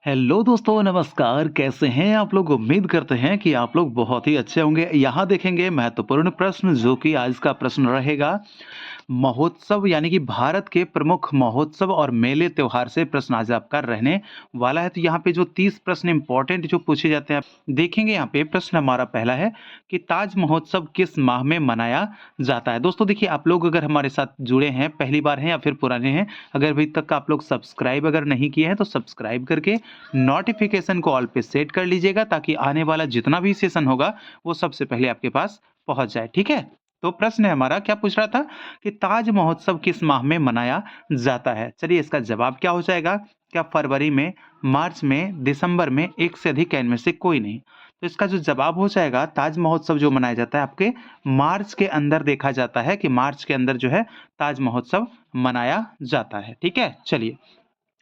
Hello दोस्तों, नमस्कार। कैसे हैं आप लोग? उम्मीद करते हैं कि आप लोग बहुत ही अच्छे होंगे। यहाँ देखेंगे महत्वपूर्ण प्रश्न जो कि आज का प्रश्न रहेगा महोत्सव यानी कि भारत के प्रमुख महोत्सव और मेले त्योहार से प्रश्न आज आपका रहने वाला है। तो यहाँ पे जो 30 प्रश्न इंपॉर्टेंट जो पूछे जाते हैं आप देखेंगे। यहाँ पे प्रश्न हमारा पहला है कि ताज महोत्सव किस माह में मनाया जाता है? दोस्तों देखिए, आप लोग अगर हमारे साथ जुड़े हैं, पहली बार हैं या फिर पुराने हैं, अगर अभी तक आप लोग सब्सक्राइब अगर नहीं किए हैं तो सब्सक्राइब करके नोटिफिकेशन को ऑल पे सेट कर लीजिएगा ताकि आने वाला जितना भी सेशन होगा वो सबसे पहले आपके पास पहुंच जाए। ठीक है, तो प्रश्न है हमारा, क्या पूछ रहा था कि ताज महोत्सव किस माह में मनाया जाता है? चलिए इसका जवाब क्या हो जाएगा? क्या फरवरी में, मार्च में, दिसंबर में, एक से अधिक या इनमें से कोई नहीं? तो इसका जो जवाब हो जाएगा, ताज महोत्सव जो मनाया जाता है आपके मार्च के अंदर देखा जाता है कि मार्च के अंदर जो है ताज महोत्सव मनाया जाता है। ठीक है, चलिए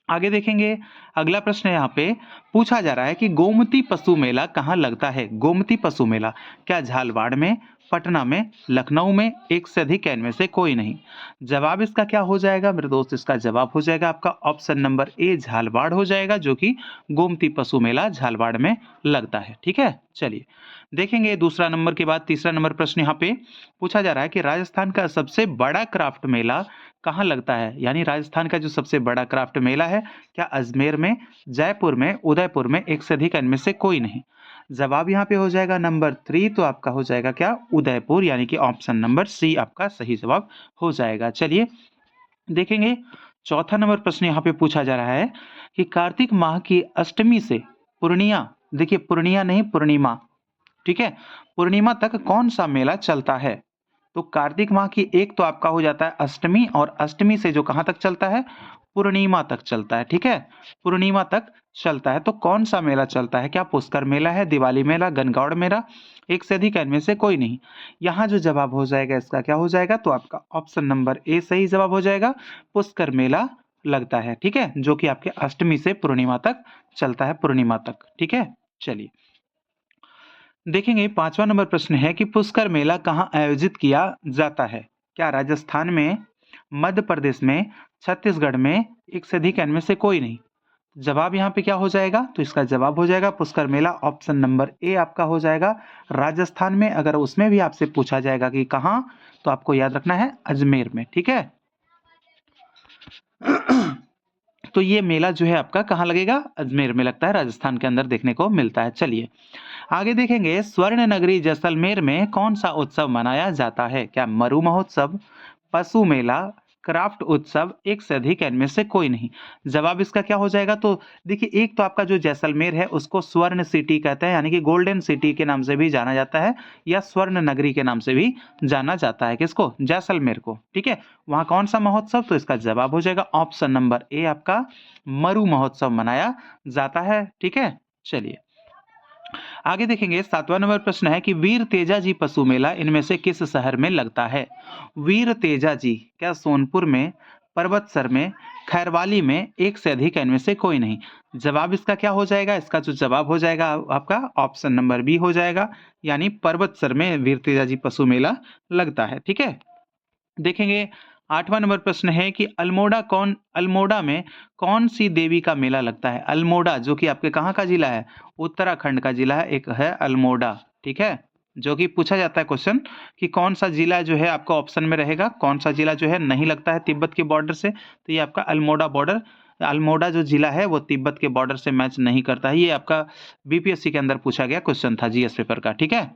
आगे देखेंगे। अगला प्रश्न यहाँ पे पूछा जा रहा है कि गोमती पशु मेला कहाँ लगता है? गोमती पशु मेला क्या झालवाड़ में, पटना में, लखनऊ में, एक से अधिक या इनमें से कोई नहीं? जवाब इसका क्या हो जाएगा मेरे दोस्त? इसका जवाब हो जाएगा आपका ऑप्शन नंबर ए, झालवाड़ हो जाएगा, जो कि गोमती पशु मेला झालवाड़ में लगता है। ठीक है, चलिए देखेंगे दूसरा नंबर के बाद तीसरा नंबर प्रश्न यहाँ पे पूछा जा रहा है कि राजस्थान का सबसे बड़ा क्राफ्ट मेला कहाँ लगता है? यानी राजस्थान का जो सबसे बड़ा क्राफ्ट मेला है, क्या अजमेर में, जयपुर में, उदयपुर में, एक से अधिक इनमें से कोई नहीं? जवाब यहाँ पे हो जाएगा नंबर 3, तो आपका हो जाएगा क्या? उदयपुर, यानी कि ऑप्शन नंबर सी आपका सही जवाब हो जाएगा। चलिए देखेंगे चौथा नंबर प्रश्न यहाँ पे पूछा जा रहा है कि कार्तिक माह की अष्टमी से पूर्णिया, देखिए पूर्णिया नहीं पूर्णिमा, ठीक है, पूर्णिमा तक कौन सा मेला चलता है? तो कार्तिक माह की एक तो आपका हो जाता है अष्टमी, और अष्टमी से जो कहां तक चलता है? पूर्णिमा तक चलता है। ठीक है, पूर्णिमा तक चलता है। तो कौन सा मेला चलता है? क्या पुष्कर मेला है, दिवाली मेला, गणगौर मेला, एक से अधिक इनमें से कोई नहीं? यहाँ जो जवाब हो जाएगा इसका क्या हो जाएगा? तो आपका ऑप्शन नंबर ए सही जवाब हो जाएगा, पुष्कर मेला लगता है। ठीक है, जो कि आपके अष्टमी से पूर्णिमा तक चलता है, पूर्णिमा तक। ठीक है, चलिए देखेंगे पांचवा नंबर प्रश्न है कि पुष्कर मेला कहाँ आयोजित किया जाता है? क्या राजस्थान में, मध्य प्रदेश में, छत्तीसगढ़ में, एक से अधिक इनमें से कोई नहीं? जवाब यहाँ पे क्या हो जाएगा? तो इसका जवाब हो जाएगा पुष्कर मेला, ऑप्शन नंबर ए आपका हो जाएगा राजस्थान में। अगर उसमें भी आपसे पूछा जाएगा कि कहाँ, तो आपको याद रखना है अजमेर में। ठीक है तो ये मेला जो है आपका कहाँ लगेगा? अजमेर में लगता है, राजस्थान के अंदर देखने को मिलता है। चलिए आगे देखेंगे, स्वर्ण नगरी जैसलमेर में कौन सा उत्सव मनाया जाता है? क्या मरु महोत्सव, पशु मेला, क्राफ्ट उत्सव, एक से अधिक इनमें से कोई नहीं? जवाब इसका क्या हो जाएगा? तो देखिए, एक तो आपका जो जैसलमेर है उसको स्वर्ण सिटी कहते हैं, यानी कि गोल्डन सिटी के नाम से भी जाना जाता है, या स्वर्ण नगरी के नाम से भी जाना जाता है। किसको? जैसलमेर को। ठीक है, वहां कौन सा महोत्सव? तो इसका जवाब हो जाएगा ऑप्शन नंबर ए आपका मरु महोत्सव मनाया जाता है। ठीक है, चलिए आगे देखेंगे। सातवां नंबर प्रश्न है कि वीर तेजा जी पशु मेला इनमें से किस शहर में लगता है? वीर तेजा जी क्या सोनपुर में, पर्वतसर में, खैरवाली में, एक से अधिक इनमें से कोई नहीं? जवाब इसका क्या हो जाएगा? इसका जो जवाब हो जाएगा आपका ऑप्शन नंबर बी हो जाएगा, यानी पर्वतसर में वीर तेजा जी पशु मेला लगता है। ठीक है, देखेंगे आठवां नंबर प्रश्न है कि अल्मोड़ा में कौन सी देवी का मेला लगता है? अल्मोड़ा जो कि आपके कहाँ का जिला है? उत्तराखंड का जिला है, एक है अल्मोड़ा। ठीक है, जो कि पूछा जाता है क्वेश्चन कि कौन सा जिला जो है आपका ऑप्शन में रहेगा, कौन सा जिला जो है नहीं लगता है तिब्बत के बॉर्डर से? तो ये आपका अल्मोड़ा बॉर्डर, अल्मोड़ा जो जिला है वो तिब्बत के बॉर्डर से मैच नहीं करता है। ये आपका बीपीएससी के अंदर पूछा गया क्वेश्चन था, जीएस पेपर का। ठीक है,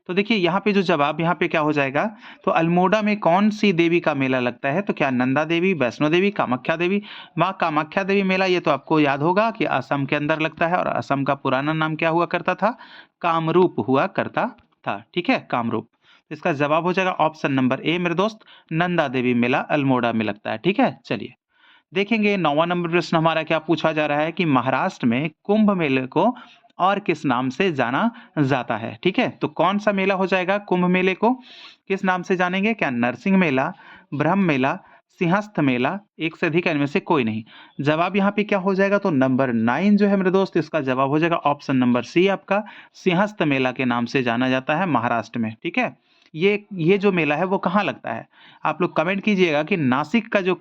तो देखिए यहाँ पे जो जवाब यहाँ पे क्या हो जाएगा? तो अल्मोड़ा में कौन सी देवी का मेला लगता है? तो क्या नंदा देवी, वैष्णो देवी, कामाख्या देवी? माँ कामाख्या देवी मेला, ये तो आपको याद होगा कि असम के अंदर लगता है, और असम का पुराना नाम क्या हुआ करता था? कामरूप हुआ करता था। ठीक है, कामरूप। तो इसका जवाब हो जाएगा ऑप्शन नंबर ए मेरे दोस्त, नंदा देवी मेला अल्मोड़ा में लगता है। ठीक है, चलिए देखेंगे नौवां नंबर प्रश्न हमारा क्या पूछा जा रहा है कि महाराष्ट्र में कुंभ मेले को और किस नाम से जाना जाता है? ठीक है, तो कौन सा मेला हो जाएगा? कुंभ मेले को किस नाम से जानेंगे? क्या नरसिंह मेला, ब्रह्म मेला, सिंहस्थ मेला, एक से अधिक इनमें से कोई नहीं? जवाब यहाँ पे क्या हो जाएगा? तो नंबर 9 जो है मेरे दोस्त, इसका जवाब हो जाएगा ऑप्शन नंबर सी आपका, सिंहस्थ मेला के नाम से जाना जाता है महाराष्ट्र में। ठीक है, ये जो मेला है वो कहाँ लगता है? आप लोग कमेंट कीजिएगा कि नासिक का जो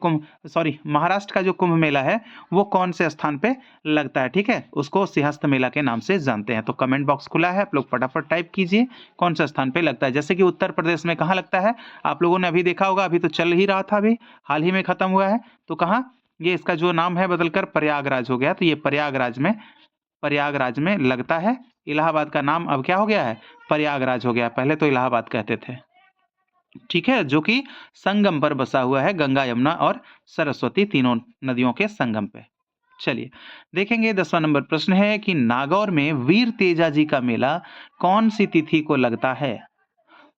महाराष्ट्र का जो कुंभ मेला है वो कौन से स्थान पे लगता है, ठीक है? उसको सिंहस्थ मेला के नाम से जानते हैं। तो कमेंट बॉक्स खुला है, आप लोग फटाफट टाइप कीजिए कौन सा स्थान पे लगता है। जैसे कि उत्तर प्रदेश में कहाँ लगता है? आप लोगों ने अभी देखा होगा, अभी तो चल ही रहा था, अभी हाल ही में खत्म हुआ है। तो कहाँ? ये इसका जो नाम है बदलकर प्रयागराज हो गया। तो ये प्रयागराज में लगता है। इलाहाबाद का नाम अब क्या हो गया है? प्रयागराज हो गया। पहले तो इलाहाबाद कहते थे, ठीक है, जो कि संगम पर बसा हुआ है, गंगा यमुना और सरस्वती तीनों नदियों के संगम पे। चलिए देखेंगे 10वां नंबर प्रश्न है कि नागौर में वीर तेजा जी का मेला कौन सी तिथि को लगता है?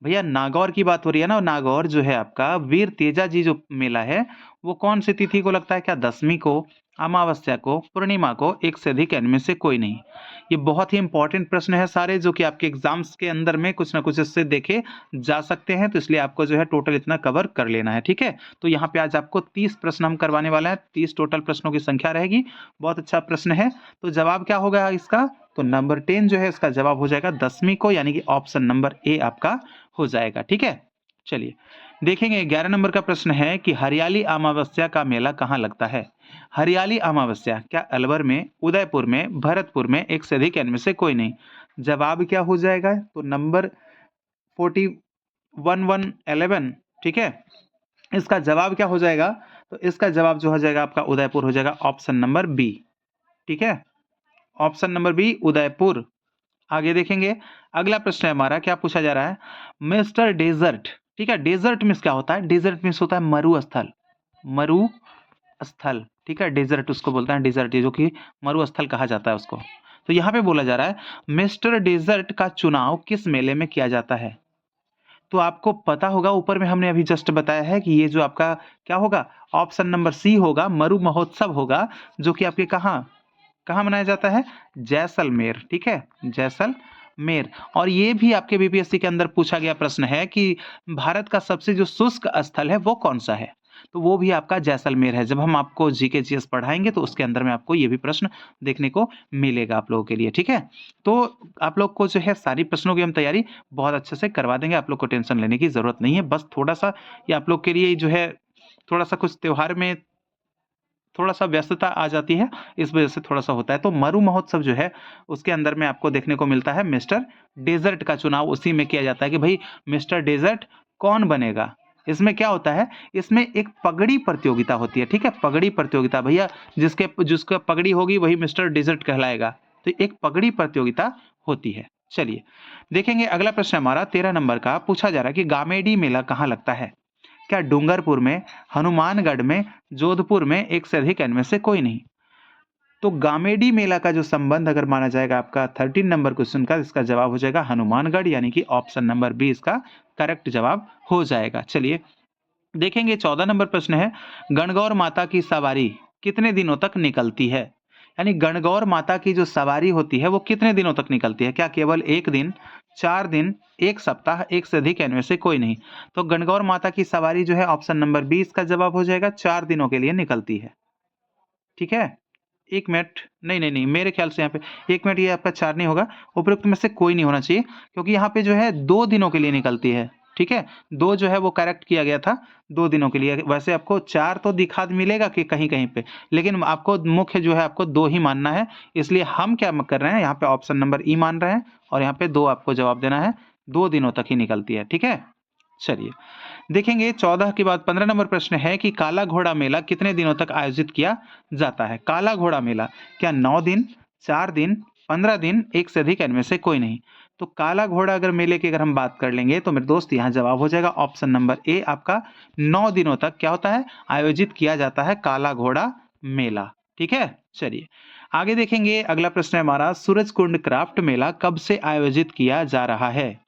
भैया नागौर की बात हो रही है ना, और नागौर जो है आपका वीर तेजा जी जो मेला है वो कौन सी तिथि को लगता है? क्या 10वीं को, अमावस्या को, पूर्णिमा को, एक से अधिक इनमें से कोई नहीं? ये बहुत ही इंपॉर्टेंट प्रश्न है सारे, जो कि आपके एग्जाम्स के अंदर में कुछ ना कुछ इससे देखे जा सकते हैं। तो इसलिए आपको जो है टोटल इतना कवर कर लेना है, ठीक है? तो यहाँ पे आज आपको 30 प्रश्न हम करवाने वाले हैं, 30 टोटल प्रश्नों की संख्या रहेगी। बहुत अच्छा प्रश्न है। तो जवाब क्या होगा इसका? तो नंबर 10 जो है इसका जवाब हो जाएगा 10वीं को, यानी कि ऑप्शन नंबर ए आपका हो जाएगा, ठीक है? चलिए देखेंगे 11 नंबर का प्रश्न है कि हरियाली अमावस्या का मेला कहाँ लगता है? हरियाली अमावस्या क्या अलवर में, उदयपुर में, भरतपुर में, एक से अधिक इनमें से कोई नहीं? जवाब क्या हो जाएगा? तो नंबर 4111, ठीक है, इसका जवाब क्या हो जाएगा? तो इसका जवाब जो हो जाएगा आपका उदयपुर हो जाएगा, ऑप्शन नंबर बी, ठीक है? Option number B Udaipur. आगे देखेंगे, अगला प्रश्न है हमारा, क्या पूछा जा रहा है? मिस्टर डेजर्ट, ठीक है, डेजर्ट मीन्स क्या होता है? डेजर्ट मीन्स होता है मरुस्थल, मरुस्थल, ठीक है, डेजर्ट उसको बोलते हैं, डेजर्ट, जो कि मरुस्थल कहा जाता है उसको। तो यहाँ पे बोला जा रहा है मिस्टर डेजर्ट का चुनाव किस मेले में किया जाता है? तो आपको पता होगा, ऊपर में हमने अभी जस्ट बताया है कि ये जो आपका क्या होगा? ऑप्शन नंबर सी होगा, मरु महोत्सव होगा, जो कि आपके कहाँ कहाँ मनाया जाता है? जैसलमेर, ठीक है, जैसलमेर। और ये भी आपके बीपीएससी के अंदर पूछा गया प्रश्न है कि भारत का सबसे जो शुष्क स्थल है वो कौन सा है? तो वो भी आपका जैसलमेर है। जब हम आपको जीके जीएस पढ़ाएंगे तो उसके अंदर में आपको ये भी प्रश्न देखने को मिलेगा आप लोगों के लिए, ठीक है? तो आप लोग को जो है सारी प्रश्नों की हम तैयारी बहुत अच्छे से करवा देंगे, आप लोग को टेंशन लेने की जरूरत नहीं है। बस थोड़ा सा ये आप लोग के लिए जो है थोड़ा सा कुछ त्योहार में थोड़ा सा व्यस्तता आ जाती है, इस वजह से थोड़ा सा होता है। तो मरु महोत्सव जो है उसके अंदर में आपको देखने को मिलता है मिस्टर डेजर्ट का चुनाव उसी में किया जाता है कि भाई मिस्टर डेजर्ट कौन बनेगा। इसमें क्या होता है? इसमें एक पगड़ी प्रतियोगिता होती है, ठीक है, पगड़ी प्रतियोगिता भैया, जिसका पगड़ी होगी वही मिस्टर डेजर्ट कहलाएगा। तो एक पगड़ी प्रतियोगिता होती है। चलिए देखेंगे अगला प्रश्न हमारा 13 नंबर का, पूछा जा रहा है कि गामेडी मेला कहाँ लगता है? क्या डूंगरपुर में, हनुमानगढ़ में, जोधपुर में, एक से अधिक इनमें से कोई नहीं? तो गामेडी मेला का जो संबंध अगर माना जाएगा आपका 13 नंबर क्वेश्चन का, इसका जवाब हो जाएगा हनुमानगढ़, यानी कि ऑप्शन नंबर बी इसका करेक्ट जवाब हो जाएगा। चलिए देखेंगे 14 नंबर प्रश्न है, गणगौर माता की सवारी कितने दिनों तक निकलती है? यानी गणगौर माता की जो सवारी होती है वो कितने दिनों तक निकलती है? क्या केवल 1 दिन, 4 दिन, 1 सप्ताह, एक से अधिक इनमें से कोई नहीं? तो गणगौर माता की सवारी जो है ऑप्शन नंबर बी इसका जवाब हो जाएगा, 4 दिनों के लिए निकलती है, ठीक है? 1 मिनट, नहीं, मेरे ख्याल से यहाँ पे 1 मिनट, ये आपका 4 नहीं होगा, उपरोक्त में से कोई नहीं होना चाहिए, क्योंकि यहाँ पे जो है 2 दिनों के लिए निकलती है, ठीक है? 2 जो है वो करेक्ट किया गया था, 2 दिनों के लिए। वैसे आपको 4 तो दिखा मिलेगा कि कहीं-कहीं पे, लेकिन आपको मुख्य जो है आपको 2 ही मानना है, इसलिए हम क्या कर रहे हैं यहाँ पे ऑप्शन नंबर ई मान रहे हैं, और यहाँ पे 2 आपको जवाब देना है, 2 दिनों तक ही निकलती है, ठीक है? चलिए देखेंगे 14 के बाद 15 नंबर प्रश्न है कि काला घोड़ा मेला कितने दिनों तक आयोजित किया जाता है? काला घोड़ा मेला क्या 9 दिन, 4 दिन, 15 दिन, एक से अधिक इनमें से कोई नहीं? तो काला घोड़ा अगर मेले की अगर हम बात कर लेंगे तो मेरे दोस्त यहाँ जवाब हो जाएगा ऑप्शन नंबर ए आपका 9 दिनों तक क्या होता है? आयोजित किया जाता है काला घोड़ा मेला, ठीक है? चलिए आगे देखेंगे, अगला प्रश्न है हमारा, सूरजकुंड क्राफ्ट मेला कब से आयोजित किया जा रहा है?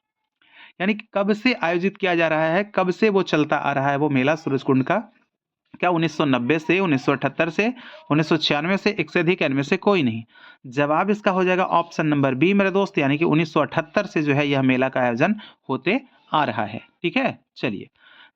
यानी कि कब से आयोजित किया जा रहा है, कब से वो चलता आ रहा है वो मेला सूरजकुंड का? क्या 1990 से, 1978 से, 1996 से, एक से अधिक इनमें से कोई नहीं? जवाब इसका हो जाएगा ऑप्शन नंबर बी मेरे दोस्त, यानी कि 1978 से जो है यह मेला का आयोजन होते आ रहा है, ठीक है? चलिए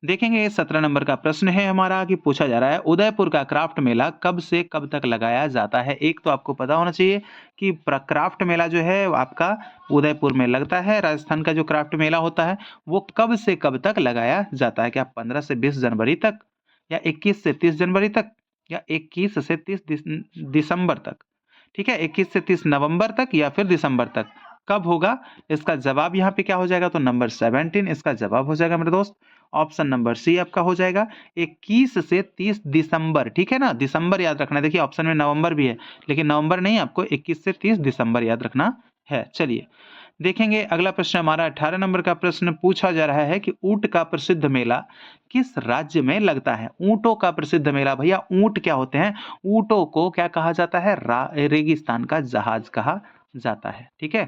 देखेंगे 17 नंबर का प्रश्न है हमारा कि पूछा जा रहा है उदयपुर का क्राफ्ट मेला कब से कब तक लगाया जाता है। एक तो आपको पता होना चाहिए कि क्राफ्ट मेला जो है आपका उदयपुर में लगता है। राजस्थान का जो क्राफ्ट मेला होता है वो कब से कब तक लगाया जाता है। क्या 15 से 20 जनवरी तक, या 21 से 30 जनवरी तक, या 21 से 30 दिसंबर तक। ठीक है, 21 से 30 नवंबर तक या फिर दिसंबर तक कब होगा। इसका जवाब यहाँ पे क्या हो जाएगा, तो नंबर 17 इसका जवाब हो जाएगा मेरे दोस्त। ऑप्शन नंबर सी आपका हो जाएगा 21 से 30 दिसंबर। ठीक है ना, दिसंबर याद रखना है। देखिए ऑप्शन में नवंबर भी है, लेकिन नवंबर नहीं, आपको 21 से 30 दिसंबर याद रखना है। चलिए देखेंगे अगला प्रश्न हमारा 18 नंबर का प्रश्न पूछा जा रहा है कि ऊंट का प्रसिद्ध मेला किस राज्य में लगता है। ऊंटों का प्रसिद्ध मेला, भैया ऊंट क्या होते हैं, ऊंटों को क्या कहा जाता है, रेगिस्तान का जहाज कहा जाता है। ठीक है,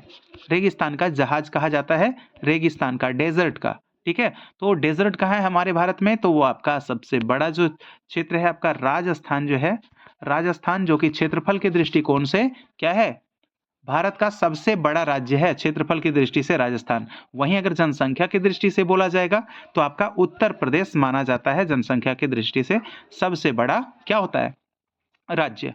रेगिस्तान का जहाज कहा जाता है, रेगिस्तान का, डेजर्ट का। ठीक है, तो डेजर्ट कहाँ है हमारे भारत में, तो वो आपका सबसे बड़ा जो क्षेत्र है आपका राजस्थान जो है, राजस्थान जो कि क्षेत्रफल के दृष्टिकोण से क्या है, भारत का सबसे बड़ा राज्य है क्षेत्रफल की दृष्टि से राजस्थान। वहीं अगर जनसंख्या की दृष्टि से बोला जाएगा तो आपका उत्तर प्रदेश माना जाता है जनसंख्या की दृष्टि से सबसे बड़ा क्या होता है, राज्य।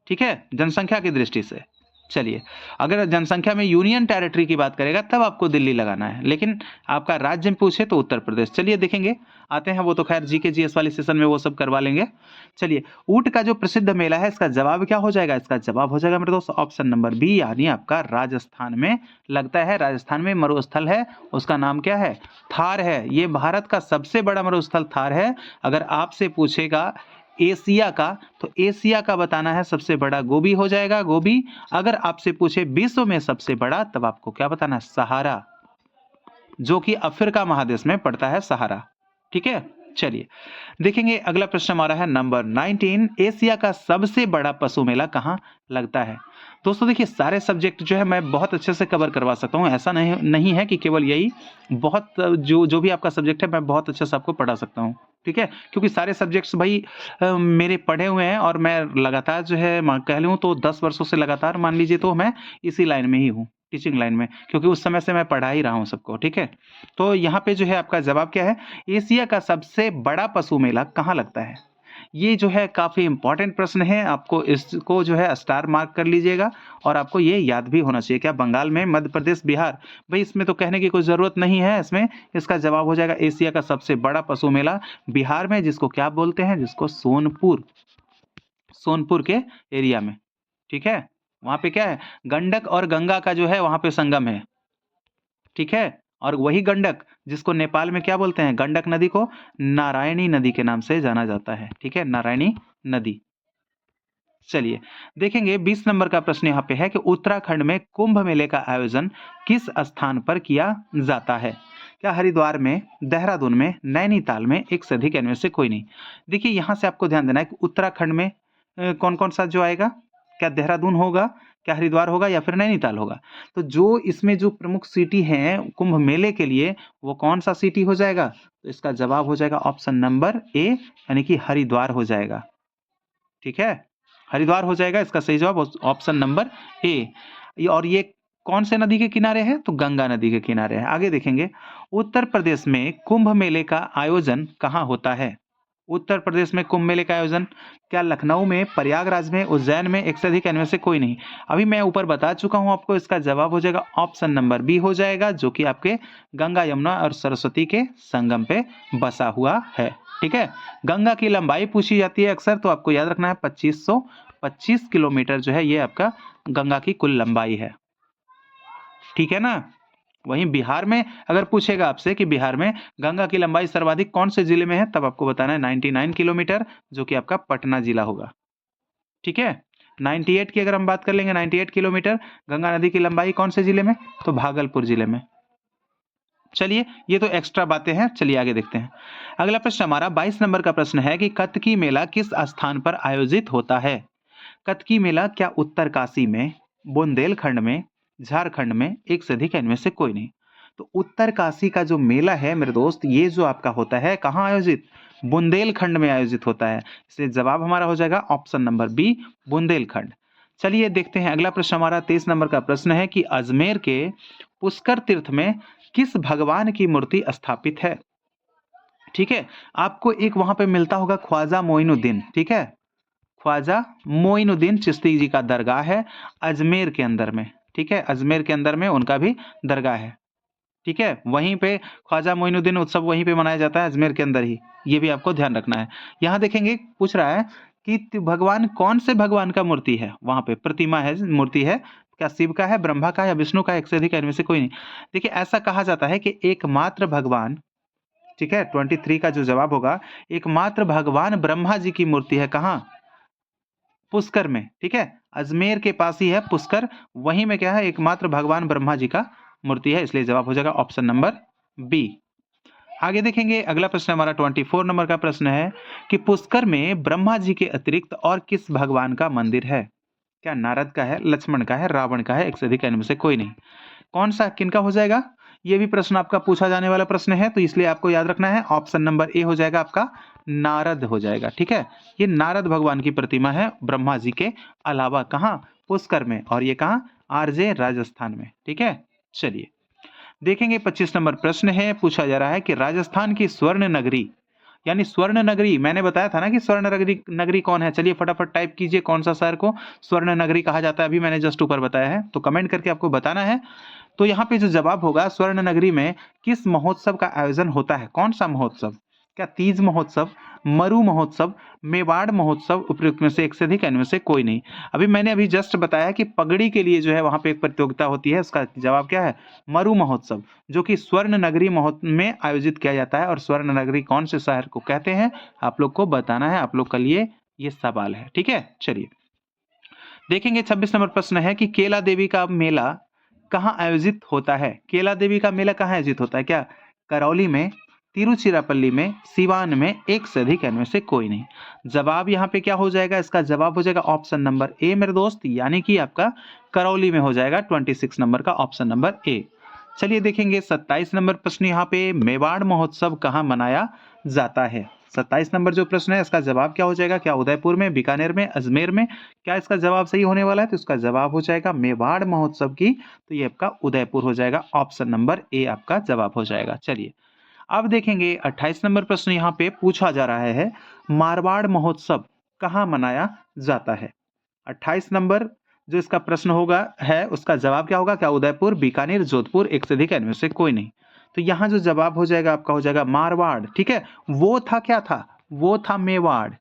ठीक है, जनसंख्या की दृष्टि से। चलिए अगर जनसंख्या में यूनियन टेरिटरी की बात करेगा तब आपको दिल्ली लगाना है, लेकिन आपका राज्य में पूछे तो उत्तर प्रदेश। चलिए देखेंगे, आते हैं, वो तो खैर जीके जीएस वाले सेशन में वो सब करवा लेंगे। चलिए ऊंट का जो प्रसिद्ध मेला है इसका जवाब क्या हो जाएगा, इसका जवाब हो जाएगा मेरे दोस्त ऑप्शन नंबर बी, यानी आपका राजस्थान में लगता है। राजस्थान में मरुस्थल है, उसका नाम क्या है, थार है। ये भारत का सबसे बड़ा मरुस्थल थार है। अगर आपसे पूछेगा एशिया का, तो एशिया का बताना है सबसे बड़ा गोबी हो जाएगा, गोबी। अगर आपसे पूछे विश्व में सबसे बड़ा, तब आपको क्या बताना है, सहारा, जो कि अफ्रीका महादेश में पड़ता है सहारा। ठीक है, चलिए देखेंगे अगला प्रश्न हमारा है नंबर 19, एशिया का सबसे बड़ा पशु मेला कहाँ लगता है। दोस्तों देखिए सारे सब्जेक्ट जो है मैं बहुत अच्छे से कवर करवा सकता हूँ, ऐसा नहीं है कि केवल यही, बहुत जो भी आपका सब्जेक्ट है मैं बहुत अच्छे से आपको पढ़ा सकता हूँ। ठीक है, क्योंकि सारे सब्जेक्ट्स भाई मेरे पढ़े हुए हैं और मैं लगातार जो है कह लूँ तो 10 वर्षों से लगातार मान लीजिए तो मैं इसी लाइन में ही हूँ, टीचिंग लाइन में, क्योंकि उस समय से मैं पढ़ा ही रहा हूँ सबको। ठीक है, तो यहाँ पे जो है आपका जवाब क्या है, एशिया का सबसे बड़ा पशु मेला कहाँ लगता है। ये जो है काफ़ी इंपॉर्टेंट प्रश्न है, आपको इसको जो है स्टार मार्क कर लीजिएगा और आपको ये याद भी होना चाहिए। क्या बंगाल में, मध्य प्रदेश, बिहार, भाई इसमें तो कहने की कोई ज़रूरत नहीं है। इसमें इसका जवाब हो जाएगा एशिया का सबसे बड़ा पशु मेला बिहार में, जिसको क्या बोलते हैं, जिसको सोनपुर, सोनपुर के एरिया में। ठीक है, वहाँ पे क्या है, गंडक और गंगा का जो है वहाँ पे संगम है। ठीक है, और वही गंडक जिसको नेपाल में क्या बोलते हैं, गंडक नदी को नारायणी नदी के नाम से जाना जाता है। ठीक है, नारायणी नदी। चलिए देखेंगे 20 नंबर का प्रश्न यहाँ पे है कि उत्तराखंड में कुंभ मेले का आयोजन किस स्थान पर किया जाता है। क्या हरिद्वार में, देहरादून में, नैनीताल में, एक से अधिक, इनमें से कोई नहीं। देखिए यहाँ से आपको ध्यान देना है कि उत्तराखंड में कौन कौन सा जो आएगा, क्या देहरादून होगा, क्या हरिद्वार होगा, या फिर नैनीताल होगा। तो जो इसमें जो प्रमुख सिटी हैं कुंभ मेले के लिए, वो कौन सा सिटी हो जाएगा, तो इसका जवाब हो जाएगा ऑप्शन नंबर ए, यानी कि हरिद्वार हो जाएगा। ठीक है, हरिद्वार हो जाएगा इसका सही जवाब, ऑप्शन नंबर ए। और ये कौन से नदी के किनारे है, तो गंगा नदी के किनारे है। आगे देखेंगे, उत्तर प्रदेश में कुंभ मेले का आयोजन कहाँ होता है। उत्तर प्रदेश में कुंभ मेले का आयोजन, क्या लखनऊ में, प्रयागराज में, उज्जैन में, एक से अधिक, इनमें से कोई नहीं। अभी मैं ऊपर बता चुका हूं आपको, इसका जवाब हो जाएगा ऑप्शन नंबर बी हो जाएगा, जो कि आपके गंगा, यमुना और सरस्वती के संगम पे बसा हुआ है। ठीक है, गंगा की लंबाई पूछी जाती है अक्सर, तो आपको याद रखना है 2525 किलोमीटर जो है ये आपका गंगा की कुल लंबाई है। ठीक है ना, वहीं बिहार में अगर पूछेगा आपसे कि बिहार में गंगा की लंबाई सर्वाधिक कौन से जिले में है, तब आपको बताना है 99 किलोमीटर, जो कि आपका पटना जिला होगा। ठीक है, 98 की अगर हम बात कर लेंगे, 98 किलोमीटर गंगा नदी की लंबाई कौन से जिले में, तो भागलपुर जिले में। चलिए ये तो एक्स्ट्रा बातें हैं, चलिए आगे देखते हैं। अगला प्रश्न हमारा 22 नंबर का प्रश्न है कि कत्की मेला किस स्थान पर आयोजित होता है। कत्की मेला क्या उत्तरकाशी में, बुंदेलखंड में, झारखंड में, एक से अधिक, इनमें से कोई नहीं। तो उत्तरकाशी का जो मेला है मेरे दोस्त, ये जो आपका होता है कहाँ आयोजित, बुंदेलखंड में आयोजित होता है। इसलिए जवाब हमारा हो जाएगा ऑप्शन नंबर बी, बुंदेलखंड। चलिए देखते हैं अगला प्रश्न हमारा 23 नंबर का प्रश्न है कि अजमेर के पुष्कर तीर्थ में किस भगवान की मूर्ति स्थापित है। ठीक है। आपको एक वहां पे मिलता होगा ख्वाजा मोइनुद्दीन, ठीक है, ख्वाजा मोइनुद्दीन चिश्ती जी का दरगाह है अजमेर के अंदर में, ठीक है, अजमेर के अंदर में उनका भी दरगाह है, ठीक है। वहीं पे ख्वाजा मोइनुद्दीन उत्सव वहीं पे मनाया जाता है अजमेर के अंदर ही, ये भी आपको ध्यान रखना है। यहाँ देखेंगे पूछ रहा है कि भगवान कौन से भगवान का मूर्ति है, वहां पे प्रतिमा है, मूर्ति है, क्या शिव का है, ब्रह्मा का है या विष्णु का है, एक से अधिक है, इनमें से कोई नहीं। देखिए ऐसा कहा जाता है कि एकमात्र भगवान, ठीक है, 23 का जो जवाब होगा, एकमात्र भगवान ब्रह्मा जी की मूर्ति है, कहाँ, पुष्कर में, ठीक है, अजमेर के पास ही है पुष्कर, वहीं में क्या है, एकमात्र भगवान ब्रह्मा जी का मूर्ति है, इसलिए जवाब हो जाएगा ऑप्शन नंबर बी। आगे देखेंगे अगला प्रश्न हमारा 24 नंबर का प्रश्न है कि पुष्कर में ब्रह्मा जी के अतिरिक्त और किस भगवान का मंदिर है, क्या नारद का है, लक्ष्मण का है, रावण का है, एक से अधिक, इनमें से कोई नहीं। कौन सा किनका हो जाएगा, ये भी प्रश्न आपका पूछा जाने वाला प्रश्न है, तो इसलिए आपको याद रखना है ऑप्शन नंबर ए हो जाएगा आपका, नारद हो जाएगा, ठीक है। ये नारद भगवान की प्रतिमा है ब्रह्मा जी के अलावा, कहाँ, पुष्कर में, और ये कहाँ, आरजे राजस्थान में, ठीक है। चलिए देखेंगे 25 नंबर प्रश्न है, पूछा जा रहा है कि राजस्थान की स्वर्ण नगरी, यानी स्वर्ण नगरी, मैंने बताया था ना कि स्वर्ण नगरी नगरी कौन है, चलिए फटाफट टाइप कीजिए कौन सा शहर को स्वर्ण नगरी कहा जाता है, अभी मैंने जस्ट ऊपर बताया है, तो कमेंट करके आपको बताना है। तो यहाँ पे जो जवाब होगा, स्वर्ण नगरी में किस महोत्सव का आयोजन होता है, कौन सा महोत्सव, क्या तीज महोत्सव, मरु महोत्सव, मेवाड़ महोत्सव, उपयुक्त में से एक से अधिक, इनमें से कोई नहीं। अभी जस्ट बताया कि पगड़ी के लिए जो है वहां पे एक प्रतियोगिता होती है, उसका जवाब क्या है, मरु महोत्सव, जो कि स्वर्ण नगरी में आयोजित किया जाता है, और स्वर्ण नगरी कौन से शहर को कहते हैं आप लोग को बताना है, आप लोग के लिए ये सवाल है, ठीक है। चलिए देखेंगे 26 नंबर प्रश्न है कि केला देवी का मेला कहाँ आयोजित होता है, केला देवी का मेला कहाँ आयोजित होता है, क्या करौली में, तिरुचिरापल्ली में, सिवान में, एक से अधिक, इनमें से कोई नहीं। जवाब यहाँ पे क्या हो जाएगा, इसका जवाब हो जाएगा ऑप्शन नंबर ए मेरे दोस्त, यानी कि आपका करौली में हो जाएगा 26 नंबर का ऑप्शन नंबर ए। चलिए देखेंगे 27 नंबर प्रश्न, यहाँ पे मेवाड़ महोत्सव कहाँ मनाया जाता है। 27 नंबर जो प्रश्न है इसका जवाब क्या हो जाएगा, क्या उदयपुर में, बीकानेर में, अजमेर में, क्या इसका जवाब सही होने वाला है, तो इसका जवाब हो जाएगा मेवाड़ महोत्सव की, तो ये आपका उदयपुर हो जाएगा, ऑप्शन नंबर ए आपका जवाब हो जाएगा। चलिए अब देखेंगे 28 नंबर प्रश्न, यहाँ पे पूछा जा रहा है मारवाड़ महोत्सव कहाँ मनाया जाता है। 28 नंबर जो इसका प्रश्न होगा है उसका जवाब क्या होगा, क्या उदयपुर, बीकानेर, जोधपुर, एक से अधिक, इनमें से कोई नहीं। तो यहाँ जो जवाब हो जाएगा आपका हो जाएगा मारवाड़, ठीक है। वो था क्या था, वो था मेवाड़,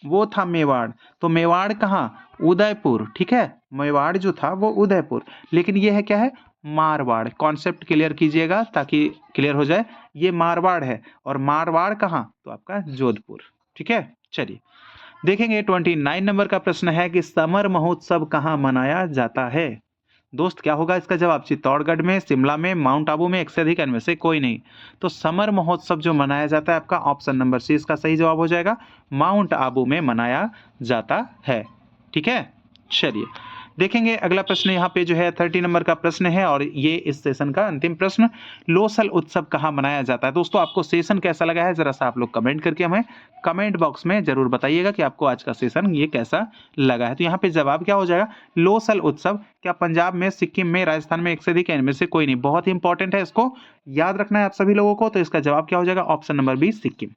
वो था मेवाड़, तो मेवाड़ कहाँ, उदयपुर, ठीक है, मेवाड़ जो था वो उदयपुर, लेकिन ये है क्या है, मारवाड़। कॉन्सेप्ट क्लियर कीजिएगा ताकि क्लियर हो जाए, ये मारवाड़ है, और मारवाड़ कहाँ, तो आपका जोधपुर, ठीक है। चलिए देखेंगे 29 नंबर का प्रश्न है कि समर महोत्सव कहाँ मनाया जाता है। दोस्त क्या होगा इसका जवाब, चित्तौड़गढ़ में, शिमला में, माउंट आबू में, एक से अधिक, इनमें से कोई नहीं। तो समर महोत्सव जो मनाया जाता है आपका ऑप्शन नंबर सी इसका सही जवाब हो जाएगा, माउंट आबू में मनाया जाता है, ठीक है। चलिए देखेंगे अगला प्रश्न, यहाँ पे जो है 30 नंबर का प्रश्न है, और ये इस सेशन का अंतिम प्रश्न, लोसल उत्सव कहाँ मनाया जाता है। दोस्तों आपको सेशन कैसा लगा है जरा सा आप लोग कमेंट करके हमें कमेंट बॉक्स में जरूर बताइएगा कि आपको आज का सेशन ये कैसा लगा है। तो यहाँ पे जवाब क्या हो जाएगा, लोसल उत्सव, क्या पंजाब में, सिक्किम में, राजस्थान में, एक से अधिक, इनमें से कोई नहीं। बहुत ही इंपॉर्टेंट है, इसको याद रखना है आप सभी लोगों को, तो इसका जवाब क्या हो जाएगा, ऑप्शन नंबर बी, सिक्किम।